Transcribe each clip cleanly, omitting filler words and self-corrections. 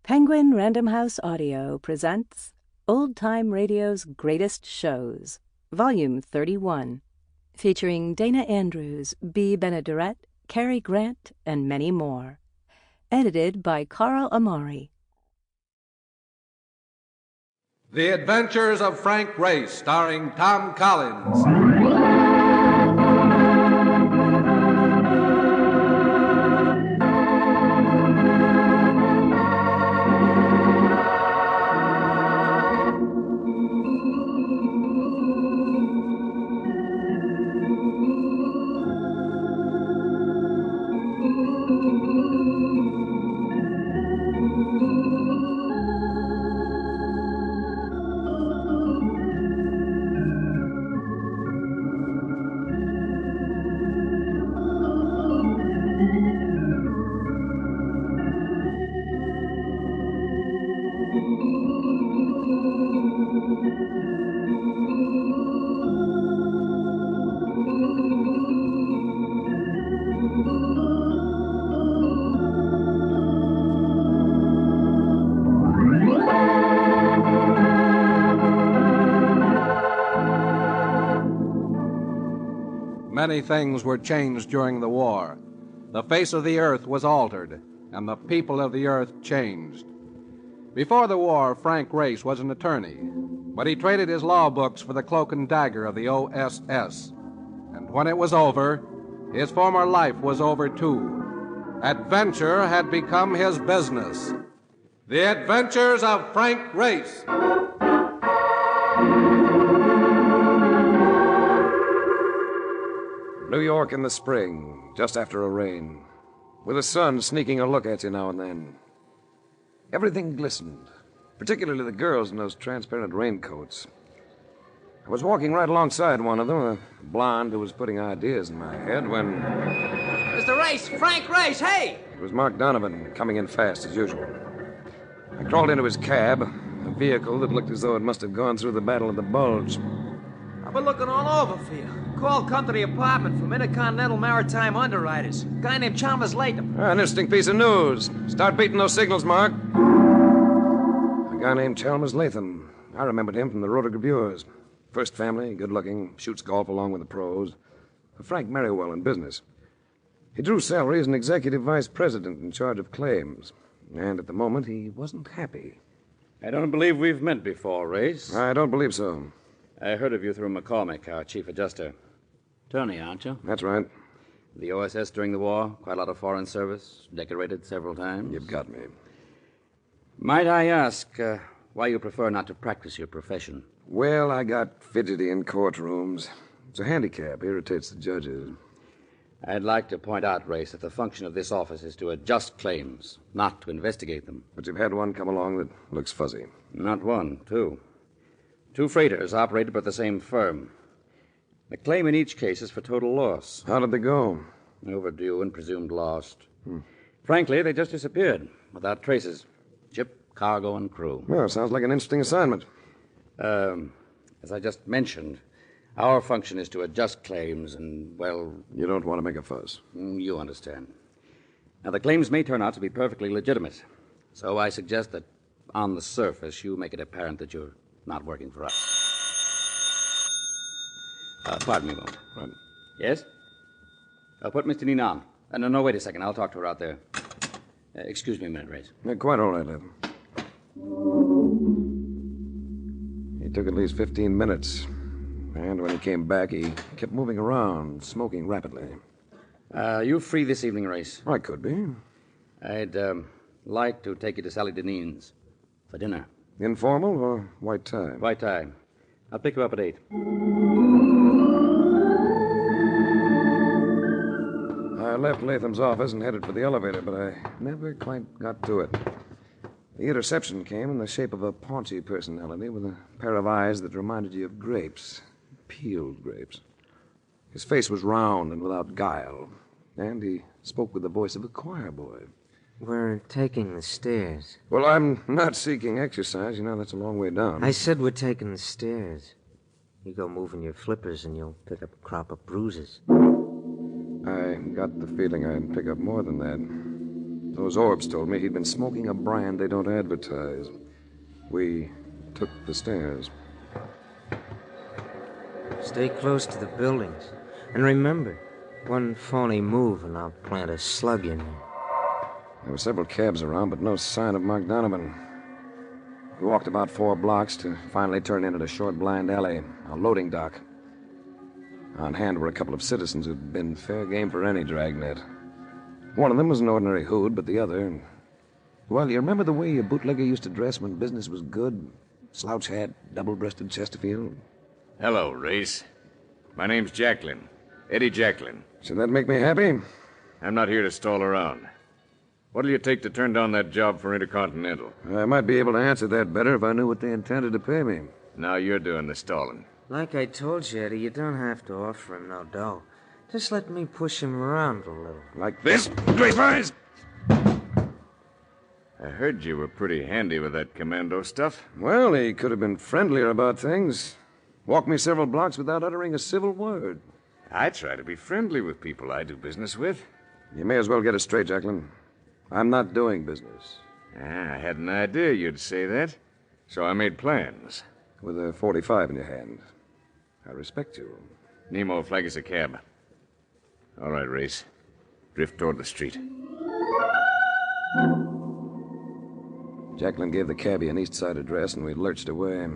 Penguin Random House Audio presents Old Time Radio's Greatest Shows, Volume 31, featuring Dana Andrews, Bea Benaderet, Cary Grant, and many more. Edited by Carl Amari. The Adventures of Frank Race, starring Tom Collins. Many things were changed during the war. The face of the earth was altered, and the people of the earth changed. Before the war, Frank Race was an attorney, but he traded his law books for the cloak and dagger of the OSS. And when it was over, his former life was over too. Adventure had become his business. The Adventures of Frank Race. New York in the spring, just after a rain, with the sun sneaking a look at you now and then. Everything glistened, particularly the girls in those transparent raincoats. I was walking right alongside one of them, a blonde who was putting ideas in my head, when... Mr. Race! Frank Race! Hey! It was Mark Donovan, coming in fast as usual. I crawled into his cab, a vehicle that looked as though it must have gone through the Battle of the Bulge. I've been looking all over for you. Call come to the apartment from Intercontinental Maritime Underwriters. A guy named Chalmers Latham. An interesting piece of news. Start beating those signals, Mark. A guy named Chalmers Latham. I remembered him from the Rotogravures. First family, good-looking, shoots golf along with the pros. A Frank Merriwell in business. He drew salary as an executive vice president in charge of claims. And at the moment, he wasn't happy. I don't believe we've met before, Race. I don't believe so. I heard of you through McCormick, our chief adjuster. Attorney, aren't you? That's right. The OSS during the war, quite a lot of foreign service, decorated several times. You've got me. Might I ask why you prefer not to practice your profession? Well, I got fidgety in courtrooms. It's a handicap, irritates the judges. I'd like to point out, Race, that the function of this office is to adjust claims, not to investigate them. But you've had one come along that looks fuzzy. Not one, two. Two freighters operated by the same firm. The claim in each case is for total loss. How did they go? Overdue and presumed lost. Frankly, they just disappeared, without traces. Ship, cargo, and crew. Well, sounds like an interesting assignment. As I just mentioned, our function is to adjust claims and, well... You don't want to make a fuss. You understand. Now, the claims may turn out to be perfectly legitimate. So I suggest that, on the surface, you make it apparent that you're not working for us. Pardon me a moment. Right. Yes? I'll put Mr. Nina on. No, wait a second. I'll talk to her out there. Excuse me a minute, Race. Quite all right, Latham. He took at least 15 minutes. And when he came back, he kept moving around, smoking rapidly. You free this evening, Race? I could be. I'd like to take you to Sally Deneen's for dinner. Informal or white tie? White tie. I'll pick you up at 8. I left Latham's office and headed for the elevator, but I never quite got to it. The interception came in the shape of a paunchy personality with a pair of eyes that reminded you of grapes. Peeled grapes. His face was round and without guile, and he spoke with the voice of a choir boy. We're taking the stairs. Well, I'm not seeking exercise. You know, that's a long way down. I said we're taking the stairs. You go moving your flippers and you'll pick up a crop of bruises. I got the feeling I'd pick up more than that. Those orbs told me he'd been smoking a brand they don't advertise. We took the stairs. Stay close to the buildings. And remember, one phony move and I'll plant a slug in you. There were several cabs around, but no sign of Mark Donovan. We walked about 4 blocks to finally turn into a short blind alley, a loading dock. On hand were a couple of citizens who'd been fair game for any dragnet. One of them was an ordinary hood, but the other... Well, you remember the way a bootlegger used to dress when business was good? Slouch hat, double-breasted Chesterfield. Hello, Race. My name's Jacklin. Eddie Jacklin. Should that make me happy? I'm not here to stall around. What'll you take to turn down that job for Intercontinental? I might be able to answer that better if I knew what they intended to pay me. Now you're doing the stalling. Like I told you, Eddie, you don't have to offer him no dough. Just let me push him around a little. Like this? Grape eyes! I heard you were pretty handy with that commando stuff. Well, he could have been friendlier about things. Walked me several blocks without uttering a civil word. I try to be friendly with people I do business with. You may as well get it straight, Jacqueline. I'm not doing business. I had an idea you'd say that, so I made plans. With a .45 in your hand. I respect you. Nemo, flag us a cab. All right, Race. Drift toward the street. Jacqueline gave the cabbie an east side address, and we lurched away.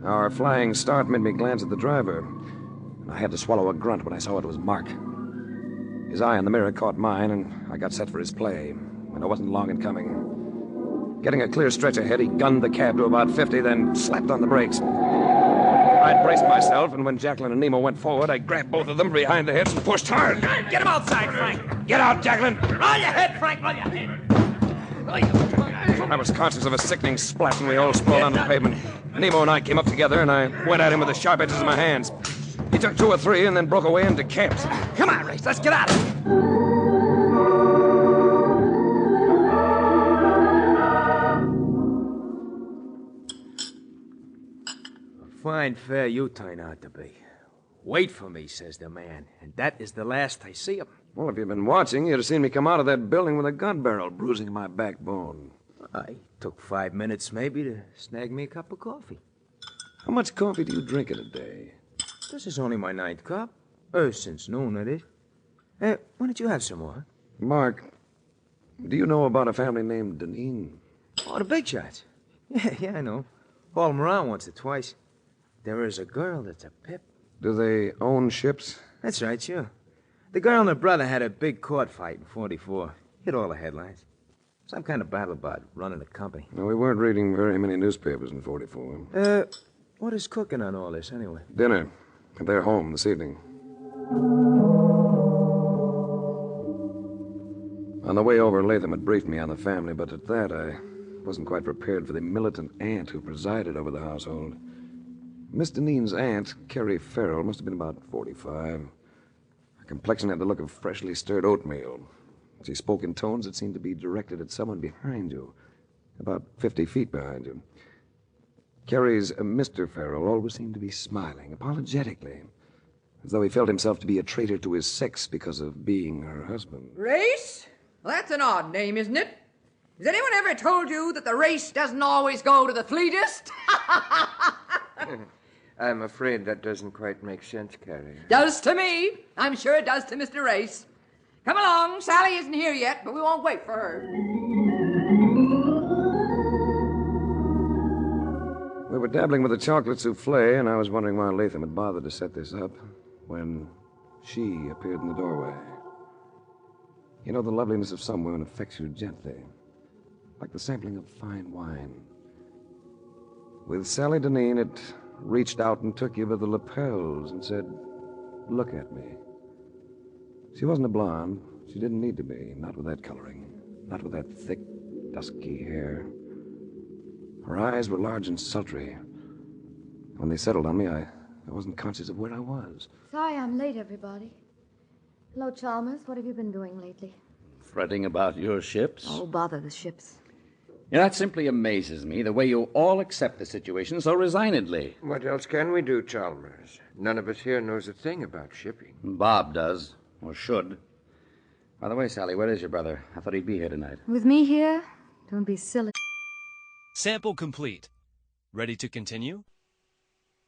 Our flying start made me glance at the driver. I had to swallow a grunt when I saw it was Mark. His eye in the mirror caught mine, and I got set for his play. And it wasn't long in coming. Getting a clear stretch ahead, he gunned the cab to about 50, then slapped on the brakes. I braced myself, and when Jacqueline and Nemo went forward, I grabbed both of them behind the heads and pushed hard. Get him outside, Frank. Get out, Jacqueline! Roll your head, Frank. Roll your head. I was conscious of a sickening splat, and we all sprawled on the pavement. Nemo and I came up together, and I went at him with the sharp edges of my hands. He took 2 or 3 and then broke away into camps. Come on, Race. Let's get out of here. A fine fare you turn out to be. Wait for me, says the man, and that is the last I see him. Well, if you'd been watching, you'd have seen me come out of that building with a gun barrel bruising my backbone. I took 5 minutes, maybe, to snag me a cup of coffee. How much coffee do you drink in a day? This is only my 9th cup. Since noon, that is. Why don't you have some more? Mark, do you know about a family named Deneen? Oh, the big shots. Yeah, I know. Hauled them around once or twice. There is a girl that's a pip. Do they own ships? That's right, sure. The girl and her brother had a big court fight in '44. Hit all the headlines. Some kind of battle about running a company. No, we weren't reading very many newspapers in '44. What is cooking on all this, anyway? Dinner. At their home this evening. On the way over, Latham had briefed me on the family, but at that, I wasn't quite prepared for the militant aunt who presided over the household. Miss Deneen's aunt, Carrie Farrell, must have been about 45. Her complexion had the look of freshly stirred oatmeal. She spoke in tones that seemed to be directed at someone behind you, about 50 feet behind you. Carrie's Mr. Farrell always seemed to be smiling, apologetically, as though he felt himself to be a traitor to his sex because of being her husband. Race? Well, that's an odd name, isn't it? Has anyone ever told you that the race doesn't always go to the fleetest? I'm afraid that doesn't quite make sense, Cary. Does to me. I'm sure it does to Mr. Race. Come along. Sally isn't here yet, but we won't wait for her. We were dabbling with a chocolate souffle, and I was wondering why Latham had bothered to set this up when she appeared in the doorway. You know, the loveliness of some women affects you gently, like the sampling of fine wine. With Sally Deneen, it reached out and took you by the lapels and said, "Look at me." She wasn't a blonde. She didn't need to be, not with that coloring, not with that thick, dusky hair. Her eyes were large and sultry. When they settled on me, I wasn't conscious of where I was. Sorry I'm late, everybody. Hello, Chalmers. What have you been doing lately? Fretting about your ships? Oh, bother the ships. Yeah, that simply amazes me, the way you all accept the situation so resignedly. What else can we do, Chalmers? None of us here knows a thing about shipping. Bob does, or should. By the way, Sally, where is your brother? I thought he'd be here tonight. With me here? Don't be silly. Sample complete. Ready to continue?